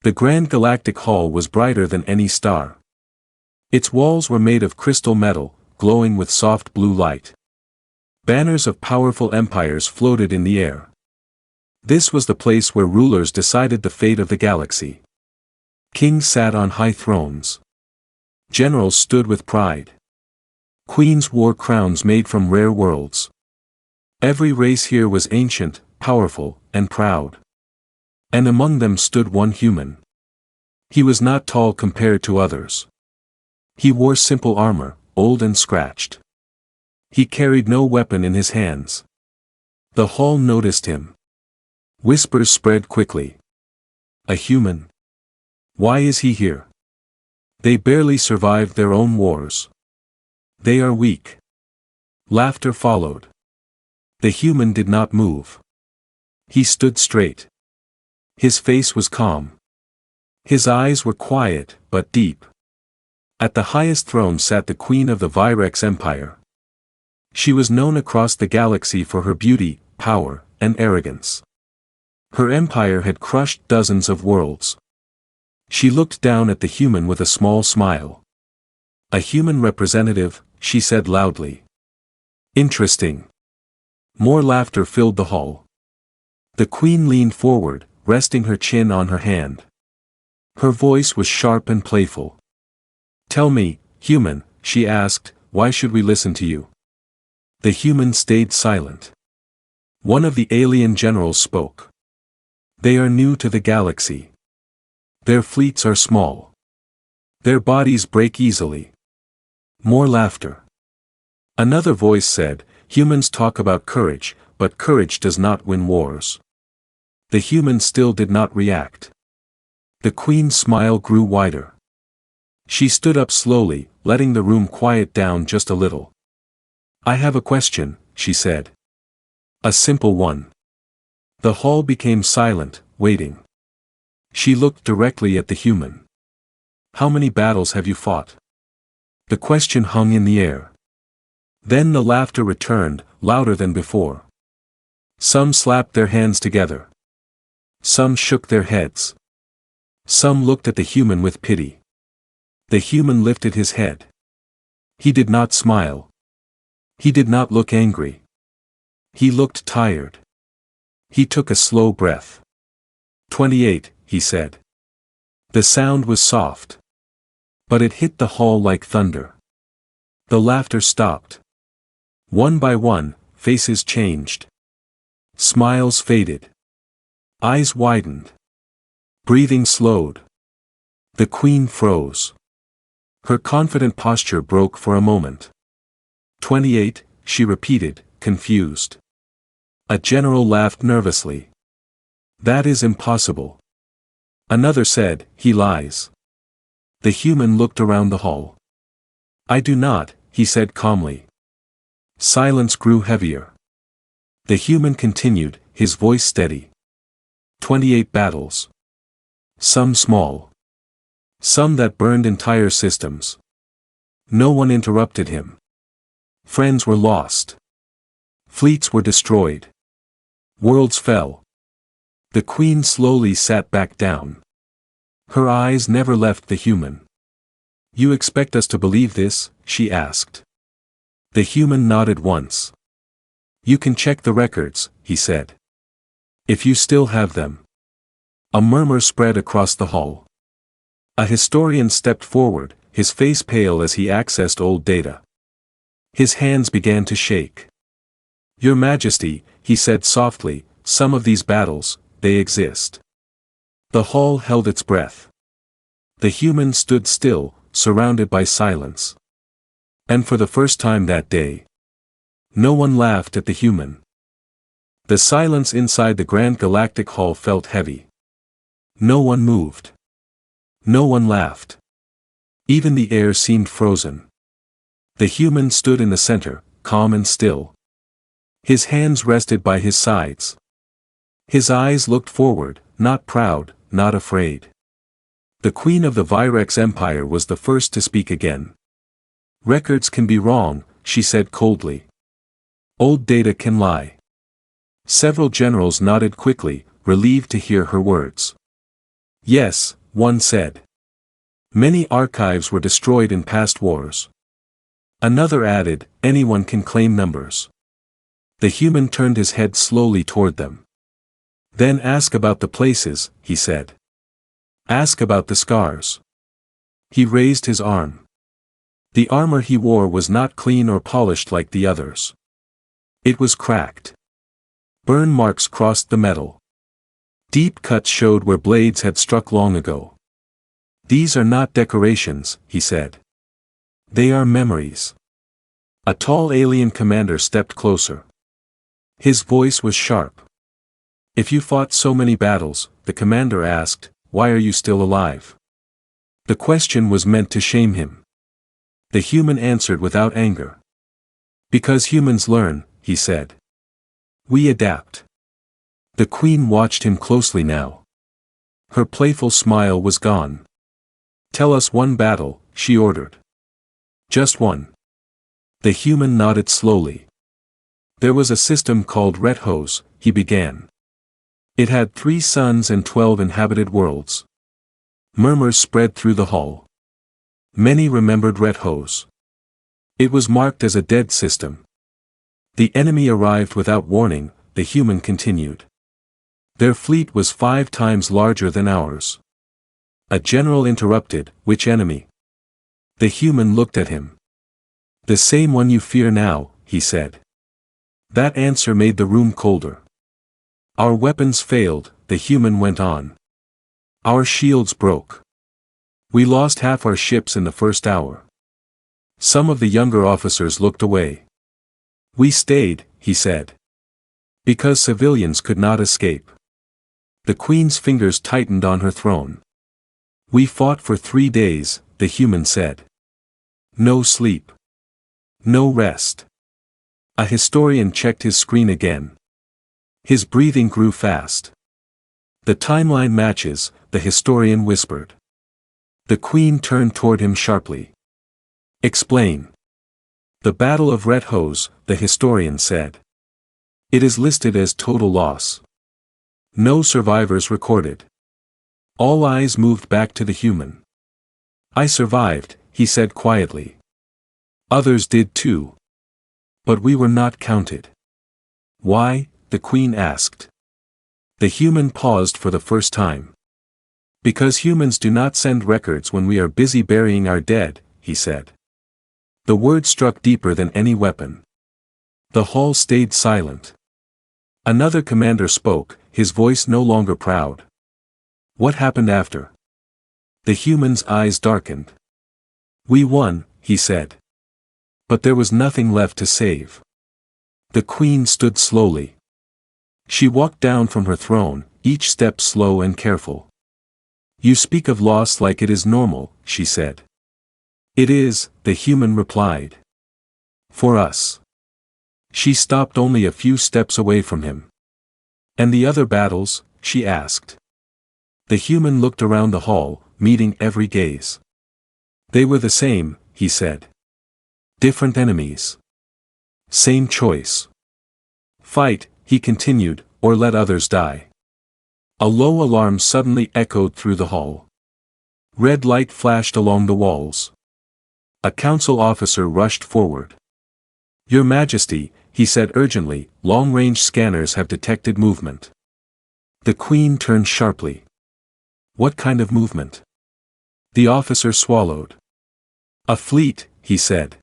The Grand Galactic Hall was brighter than any star. Its walls were made of crystal metal, glowing with soft blue light. Banners of powerful empires floated in the air. This was the place where rulers decided the fate of the galaxy. Kings sat on high thrones. Generals stood with pride. Queens wore crowns made from rare worlds. Every race here was ancient, powerful, and proud. And among them stood one human. He was not tall compared to others. He wore simple armor, old and scratched. He carried no weapon in his hands. The hall noticed him. Whispers spread quickly. A human? Why is he here? They barely survived their own wars. They are weak. Laughter followed. The human did not move. He stood straight. His face was calm. His eyes were quiet, but deep. At the highest throne sat the queen of the Virex Empire. She was known across the galaxy for her beauty, power, and arrogance. Her empire had crushed dozens of worlds. She looked down at the human with a small smile. A human representative, she said loudly. Interesting. More laughter filled the hall. The queen leaned forward, resting her chin on her hand. Her voice was sharp and playful. Tell me, human, she asked, why should we listen to you? The human stayed silent. One of the alien generals spoke. They are new to the galaxy. Their fleets are small. Their bodies break easily. More laughter. Another voice said, humans talk about courage, but courage does not win wars. The human still did not react. The queen's smile grew wider. She stood up slowly, letting the room quiet down just a little. I have a question, she said. A simple one. The hall became silent, waiting. She looked directly at the human. How many battles have you fought? The question hung in the air. Then the laughter returned, louder than before. Some slapped their hands together. Some shook their heads. Some looked at the human with pity. The human lifted his head. He did not smile. He did not look angry. He looked tired. He took a slow breath. 28, he said. The sound was soft. But it hit the hall like thunder. The laughter stopped. One by one, faces changed. Smiles faded. Eyes widened. Breathing slowed. The queen froze. Her confident posture broke for a moment. 28, she repeated, confused. A general laughed nervously. That is impossible. Another said, he lies. The human looked around the hall. I do not, he said calmly. Silence grew heavier. The human continued, his voice steady. 28 battles. Some small. Some that burned entire systems. No one interrupted him. Friends were lost. Fleets were destroyed. Worlds fell. The queen slowly sat back down. Her eyes never left the human. You expect us to believe this? She asked. The human nodded once. You can check the records, he said. If you still have them. A murmur spread across the hall. A historian stepped forward, his face pale as he accessed old data. His hands began to shake. Your Majesty, he said softly, some of these battles, they exist. The hall held its breath. The human stood still, surrounded by silence. And for the first time that day, no one laughed at the human. The silence inside the Grand Galactic Hall felt heavy. No one moved. No one laughed. Even the air seemed frozen. The human stood in the center, calm and still. His hands rested by his sides. His eyes looked forward, not proud, not afraid. The queen of the Virex Empire was the first to speak again. Records can be wrong, she said coldly. Old data can lie. Several generals nodded quickly, relieved to hear her words. Yes, one said. Many archives were destroyed in past wars. Another added, anyone can claim numbers. The human turned his head slowly toward them. Then ask about the places, he said. Ask about the scars. He raised his arm. The armor he wore was not clean or polished like the others. It was cracked. Burn marks crossed the metal. Deep cuts showed where blades had struck long ago. These are not decorations, he said. They are memories. A tall alien commander stepped closer. His voice was sharp. If you fought so many battles, the commander asked, why are you still alive? The question was meant to shame him. The human answered without anger. Because humans learn, he said. We adapt. The queen watched him closely now. Her playful smile was gone. Tell us one battle, she ordered. Just one. The human nodded slowly. There was a system called HFY, he began. It had 3 suns and 12 inhabited worlds. Murmurs spread through the hall. Many remembered HFY. It was marked as a dead system. The enemy arrived without warning, the human continued. Their fleet was 5 times larger than ours. A general interrupted, which enemy? The human looked at him. The same one you fear now, he said. That answer made the room colder. Our weapons failed, the human went on. Our shields broke. We lost half our ships in the first hour. Some of the younger officers looked away. We stayed, he said. Because civilians could not escape. The queen's fingers tightened on her throne. We fought for 3 days, the human said. No sleep. No rest. A historian checked his screen again. His breathing grew fast. The timeline matches, the historian whispered. The queen turned toward him sharply. Explain. The Battle of HFY, the historian said. It is listed as total loss. No survivors recorded. All eyes moved back to the human. I survived, he said quietly. Others did too. But we were not counted. Why? The queen asked. The human paused for the first time. Because humans do not send records when we are busy burying our dead, he said. The word struck deeper than any weapon. The hall stayed silent. Another commander spoke, his voice no longer proud. What happened after? The human's eyes darkened. We won, he said. But there was nothing left to save. The queen stood slowly. She walked down from her throne, each step slow and careful. You speak of loss like it is normal, she said. It is, the human replied. For us. She stopped only a few steps away from him. And the other battles, she asked. The human looked around the hall, meeting every gaze. They were the same, he said. Different enemies. Same choice. Fight, he continued, or let others die. A low alarm suddenly echoed through the hall. Red light flashed along the walls. A council officer rushed forward. Your Majesty, he said urgently, long-range scanners have detected movement. The queen turned sharply. What kind of movement? The officer swallowed. A fleet, he said.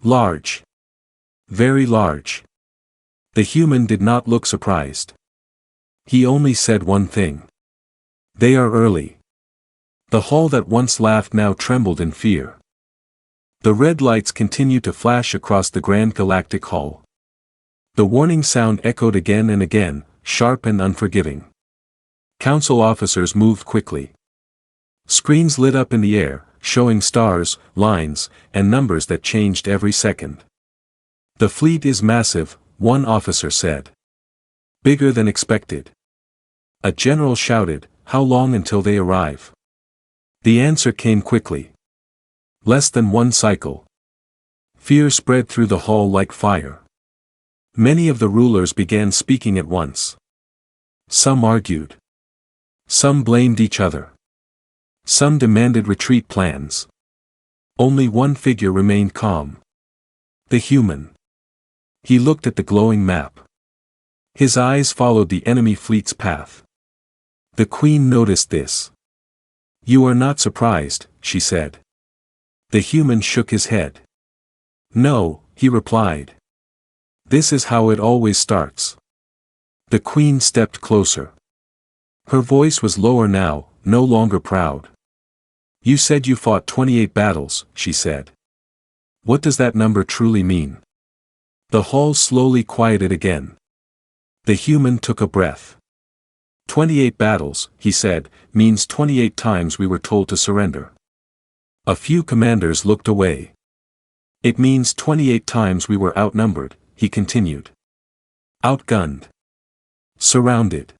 Large. Very large. The human did not look surprised. He only said one thing. They are early. The hall that once laughed now trembled in fear. The red lights continued to flash across the grand galactic hall. The warning sound echoed again and again, sharp and unforgiving. Council officers moved quickly. Screens lit up in the air, showing stars, lines, and numbers that changed every second. The fleet is massive, one officer said. Bigger than expected. A general shouted, how long until they arrive? The answer came quickly. Less than 1 cycle. Fear spread through the hall like fire. Many of the rulers began speaking at once. Some argued. Some blamed each other. Some demanded retreat plans. Only one figure remained calm. The human. He looked at the glowing map. His eyes followed the enemy fleet's path. The Queen noticed this. "You are not surprised," she said. The human shook his head. "No," he replied. "This is how it always starts." The Queen stepped closer. Her voice was lower now, no longer proud. "You said you fought 28 battles," she said. "What does that number truly mean?" The hall slowly quieted again. The human took a breath. 28 battles, he said, means 28 times we were told to surrender. A few commanders looked away. It means 28 times we were outnumbered, he continued. Outgunned. Surrounded.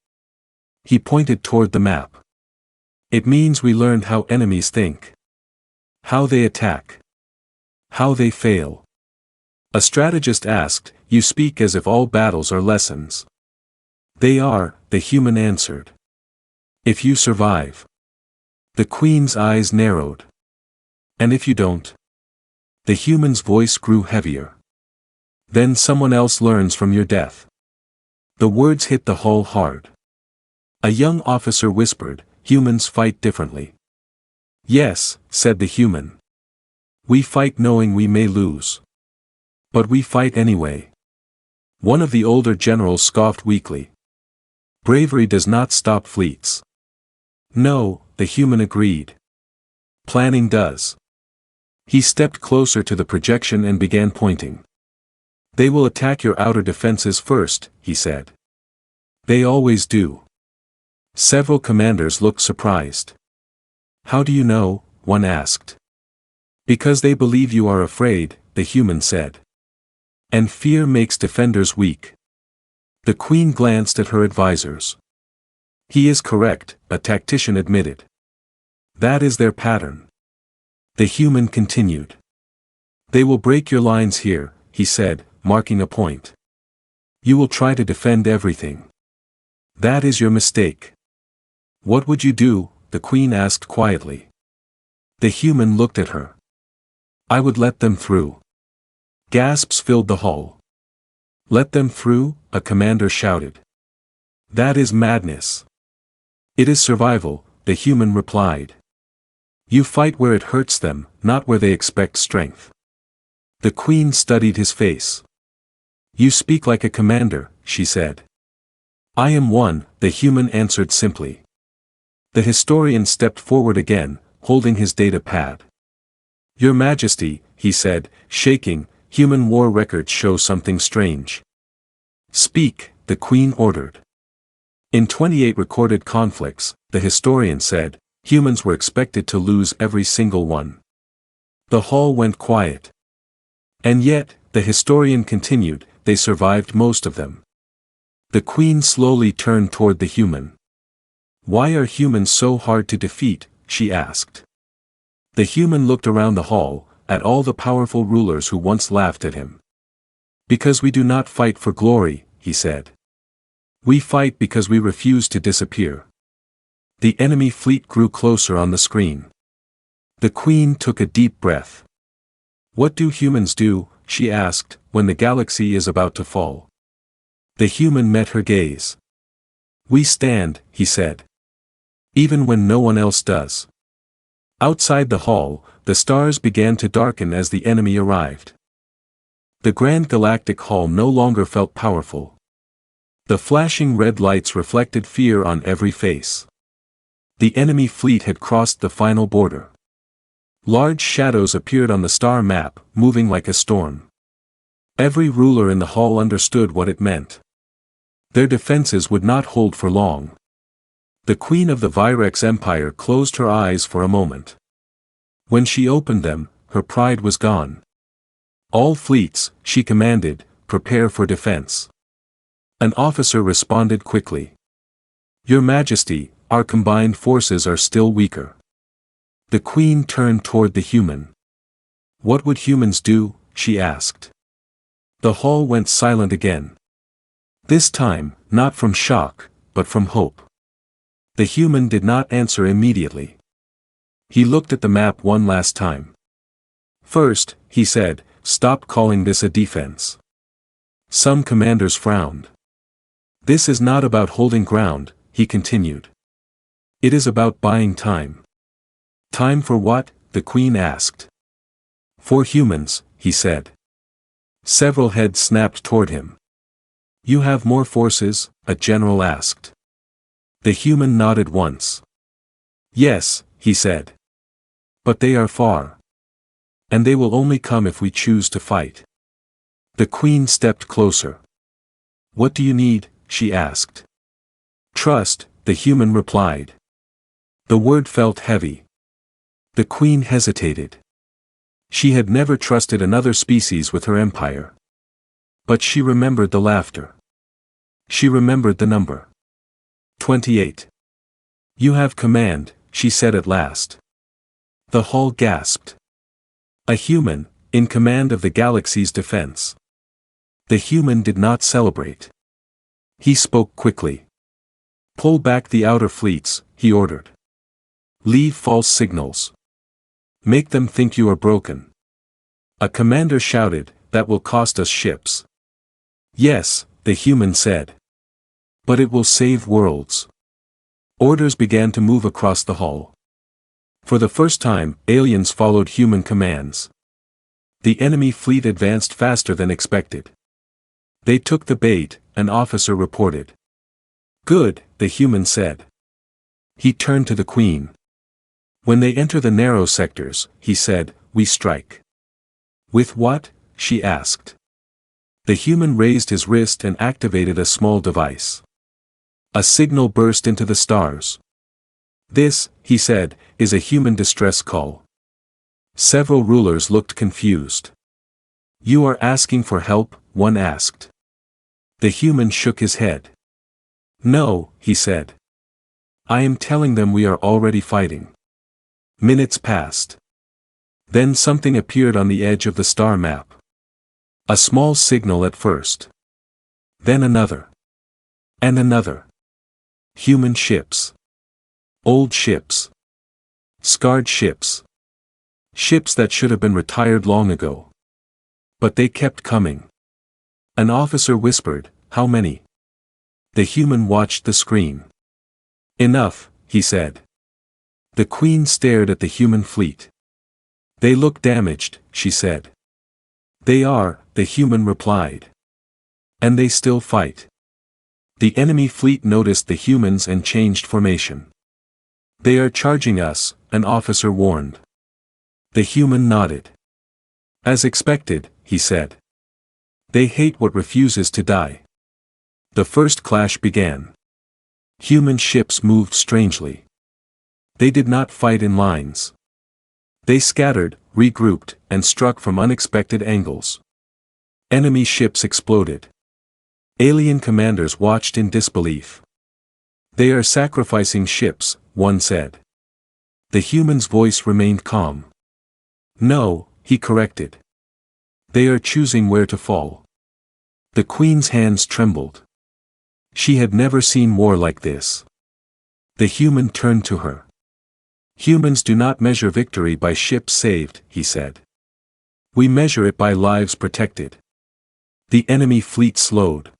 He pointed toward the map. It means we learned how enemies think. How they attack. How they fail. A strategist asked, "You speak as if all battles are lessons." "They are," the human answered. "If you survive." The Queen's eyes narrowed. "And if you don't?" The human's voice grew heavier. "Then someone else learns from your death." The words hit the hull hard. A young officer whispered, "Humans fight differently." "Yes," said the human. "We fight knowing we may lose. But we fight anyway." One of the older generals scoffed weakly. "Bravery does not stop fleets." "No," the human agreed. "Planning does." He stepped closer to the projection and began pointing. "They will attack your outer defenses first," he said. "They always do." Several commanders looked surprised. "How do you know?" one asked. "Because they believe you are afraid," the human said. "And fear makes defenders weak." The Queen glanced at her advisors. "He is correct," a tactician admitted. "That is their pattern." The human continued. "They will break your lines here," he said, marking a point. "You will try to defend everything. That is your mistake." "What would you do?" the Queen asked quietly. The human looked at her. "I would let them through." Gasps filled the hall. "Let them through?" a commander shouted. "That is madness." "It is survival," the human replied. "You fight where it hurts them, not where they expect strength." The Queen studied his face. "You speak like a commander," she said. "I am one," the human answered simply. The historian stepped forward again, holding his data pad. "Your Majesty," he said, shaking, "human war records show something strange." "Speak," the Queen ordered. In 28 recorded conflicts, the historian said, humans were expected to lose every single one. The hall went quiet. "And yet," the historian continued, "they survived most of them." The Queen slowly turned toward the human. "Why are humans so hard to defeat?" she asked. The human looked around the hall, at all the powerful rulers who once laughed at him. "Because we do not fight for glory," he said. "We fight because we refuse to disappear." The enemy fleet grew closer on the screen. The Queen took a deep breath. "What do humans do?" she asked, "when the galaxy is about to fall?" The human met her gaze. "We stand," he said. "Even when no one else does." Outside the hall, the stars began to darken as the enemy arrived. The Grand Galactic Hall no longer felt powerful. The flashing red lights reflected fear on every face. The enemy fleet had crossed the final border. Large shadows appeared on the star map, moving like a storm. Every ruler in the hall understood what it meant. Their defenses would not hold for long. The Queen of the Virex Empire closed her eyes for a moment. When she opened them, her pride was gone. "All fleets," she commanded, "prepare for defense." An officer responded quickly. "Your Majesty, our combined forces are still weaker." The Queen turned toward the human. "What would humans do?" she asked. The hall went silent again. This time, not from shock, but from hope. The human did not answer immediately. He looked at the map one last time. First, he said, stop calling this a defense. Some commanders frowned. This is not about holding ground, he continued. It is about buying time. Time for what? The Queen asked. For humans, he said. Several heads snapped toward him. You have more forces? A general asked. The human nodded once. Yes, he said. But they are far. And they will only come if we choose to fight. The Queen stepped closer. What do you need? She asked. Trust, the human replied. The word felt heavy. The Queen hesitated. She had never trusted another species with her empire. But she remembered the laughter. She remembered the number. 28. You have command, she said at last. The hall gasped. A human, in command of the galaxy's defense. The human did not celebrate. He spoke quickly. Pull back the outer fleets, he ordered. Leave false signals. Make them think you are broken. A commander shouted, that will cost us ships. Yes, the human said. But it will save worlds. Orders began to move across the hall. For the first time, aliens followed human commands. The enemy fleet advanced faster than expected. They took the bait, an officer reported. Good, the human said. He turned to the Queen. When they enter the narrow sectors, he said, we strike. With what? She asked. The human raised his wrist and activated a small device. A signal burst into the stars. This, he said, is a human distress call. Several rulers looked confused. You are asking for help? One asked. The human shook his head. No, he said. I am telling them we are already fighting. Minutes passed. Then something appeared on the edge of the star map. A small signal at first. Then another. And another. Human ships. Old ships. Scarred ships. Ships that should have been retired long ago. But they kept coming. An officer whispered, how many? The human watched the screen. Enough, he said. The Queen stared at the human fleet. They look damaged, she said. They are, the human replied. And they still fight. The enemy fleet noticed the humans and changed formation. They are charging us, an officer warned. The human nodded. As expected, he said. They hate what refuses to die. The first clash began. Human ships moved strangely. They did not fight in lines. They scattered, regrouped, and struck from unexpected angles. Enemy ships exploded. Alien commanders watched in disbelief. They are sacrificing ships, one said. The human's voice remained calm. No, he corrected. They are choosing where to fall. The Queen's hands trembled. She had never seen war like this. The human turned to her. Humans do not measure victory by ships saved, he said. We measure it by lives protected. The enemy fleet slowed.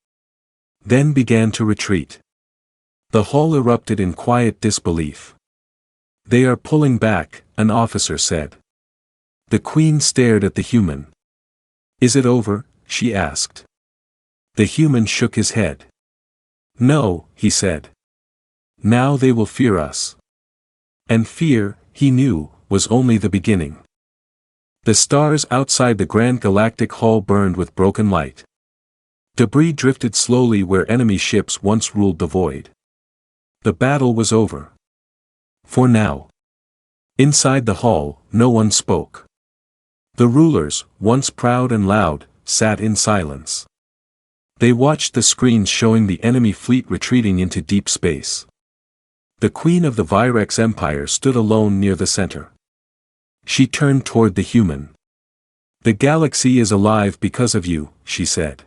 Then began to retreat. The hall erupted in quiet disbelief. They are pulling back, an officer said. The Queen stared at the human. Is it over? She asked. The human shook his head. No, he said. Now they will fear us. And fear, he knew, was only the beginning. The stars outside the Grand Galactic Hall burned with broken light. Debris drifted slowly where enemy ships once ruled the void. The battle was over. For now. Inside the hall, no one spoke. The rulers, once proud and loud, sat in silence. They watched the screens showing the enemy fleet retreating into deep space. The Queen of the Virex Empire stood alone near the center. She turned toward the human. The galaxy is alive because of you, she said.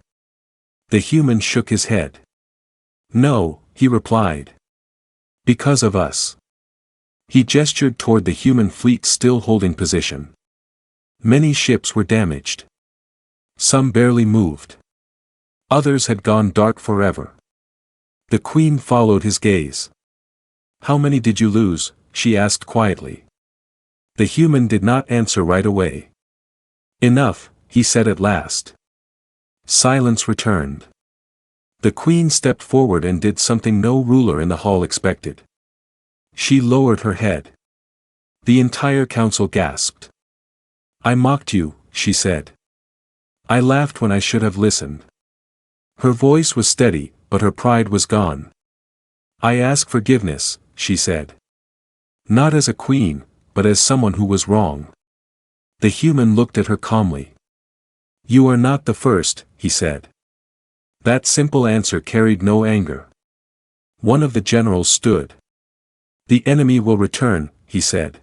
The human shook his head. No, he replied. Because of us. He gestured toward the human fleet still holding position. Many ships were damaged. Some barely moved. Others had gone dark forever. The Queen followed his gaze. How many did you lose? She asked quietly. The human did not answer right away. Enough, he said at last. Silence returned. The Queen stepped forward and did something no ruler in the hall expected. She lowered her head. The entire council gasped. I mocked you, she said. I laughed when I should have listened. Her voice was steady, but her pride was gone. I ask forgiveness, she said. Not as a queen, but as someone who was wrong. The human looked at her calmly. You are not the first, he said. That simple answer carried no anger. One of the generals stood. The enemy will return, he said.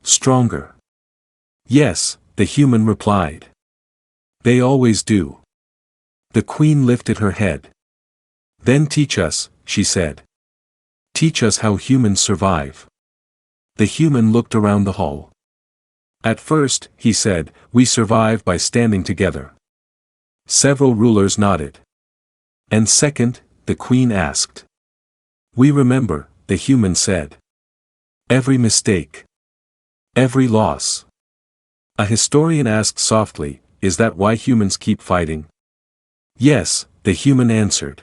Stronger. Yes, the human replied. They always do. The Queen lifted her head. Then teach us, she said. Teach us how humans survive. The human looked around the hall. At first, he said, we survive by standing together. Several rulers nodded. And second, the Queen asked. We remember, the human said. Every mistake. Every loss. A historian asked softly, is that why humans keep fighting? Yes, the human answered.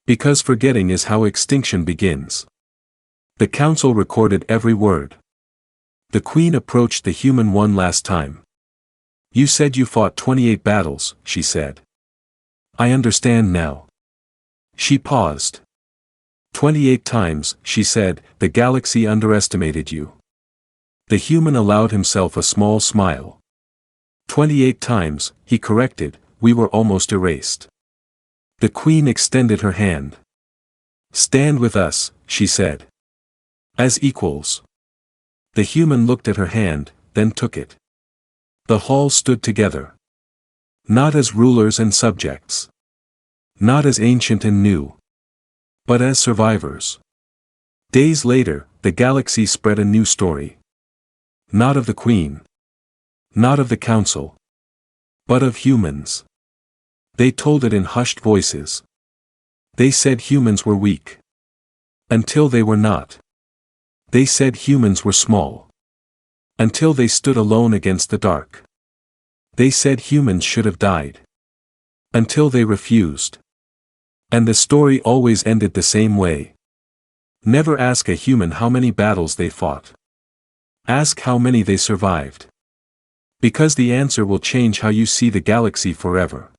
Because forgetting is how extinction begins. The council recorded every word. The Queen approached the human one last time. You said you fought 28 battles, she said. I understand now. She paused. 28 times, she said, the galaxy underestimated you. The human allowed himself a small smile. 28 times, he corrected, we were almost erased. The Queen extended her hand. Stand with us, she said. As equals. The human looked at her hand, then took it. The hall stood together. Not as rulers and subjects. Not as ancient and new. But as survivors. Days later, the galaxy spread a new story. Not of the Queen. Not of the Council. But of humans. They told it in hushed voices. They said humans were weak. Until they were not. They said humans were small. Until they stood alone against the dark. They said humans should have died. Until they refused. And the story always ended the same way. Never ask a human how many battles they fought. Ask how many they survived. Because the answer will change how you see the galaxy forever.